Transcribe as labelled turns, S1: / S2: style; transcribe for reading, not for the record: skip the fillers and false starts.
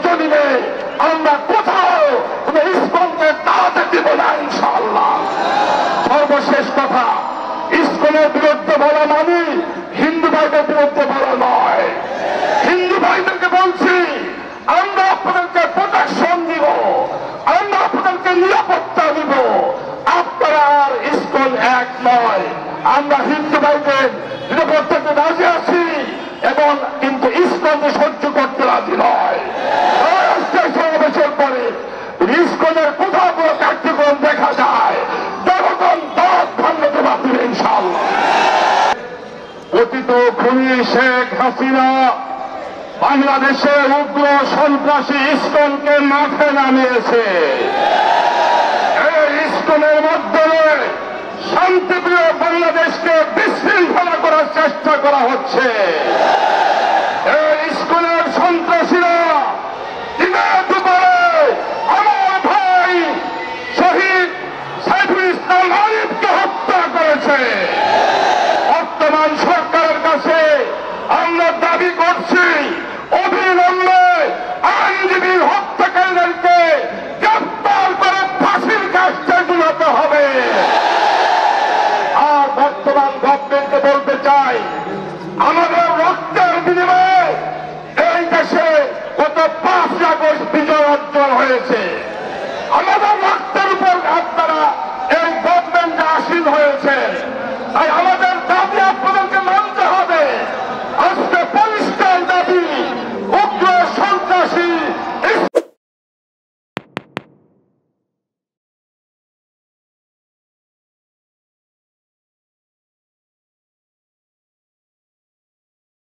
S1: জমিনে আমরা কোথাও কোন ইসকনকে দাঁড়াতে দিব না ইনশাআল্লাহ। সর্বশেষ কথা, ইসকনের বিরুদ্ধে বলা মানে হিন্দু ভাইদের বিরুদ্ধে বলা নয়। হিন্দু ভাইদেরকে বলছি, আমরা আপনাদেরকে প্রোটেকশন দিব, আমরা আপনাদেরকে নিরাপত্তা দিব। আপনারা আর ইসকন এক নয়। আমরা হিন্দু ভাইদের নিরাপত্তাকে রাজি আছি এবং কিন্তু ইসকনকে সহ্য করতে রাজি নয়। সমাবেশের পরে ইসকনের কোথাও কোনো কার্যক্রম দেখা যায়, জনগণ দাঁত ভাঙতে পারবে ইনশাআল্লাহ। অতীত খুনি শেখ হাসিনা বাংলাদেশে উগ্র সন্ত্রাসী ইসকনকে মাঠে নামিয়েছে। এই ইসকনের মাধ্যমে শান্তিপ্রিয় বাংলাদেশকে বিশৃঙ্খলা করার চেষ্টা করা হচ্ছে। এই ইসকনের সন্ত্রাসীরা দিনে দুপুরে আমার ভাই শহীদ সাইফুল ইসলাম আরিফকে হত্যা করেছে। বর্তমান সরকারের কাছে আমরা দাবি করছি, অবিলম্বে আইনজীবী হত্যাকারীদেরকে গ্রেফতার করে ফাঁসির কাজটা ঝুলাতে হবে। আর বর্তমান গভর্নমেন্টকে বলতে চাই, আমাদের রক্তের বিনিময়ে এই দেশে গত 5 আগস্ট বিজয় অর্জন হয়েছে। আমাদের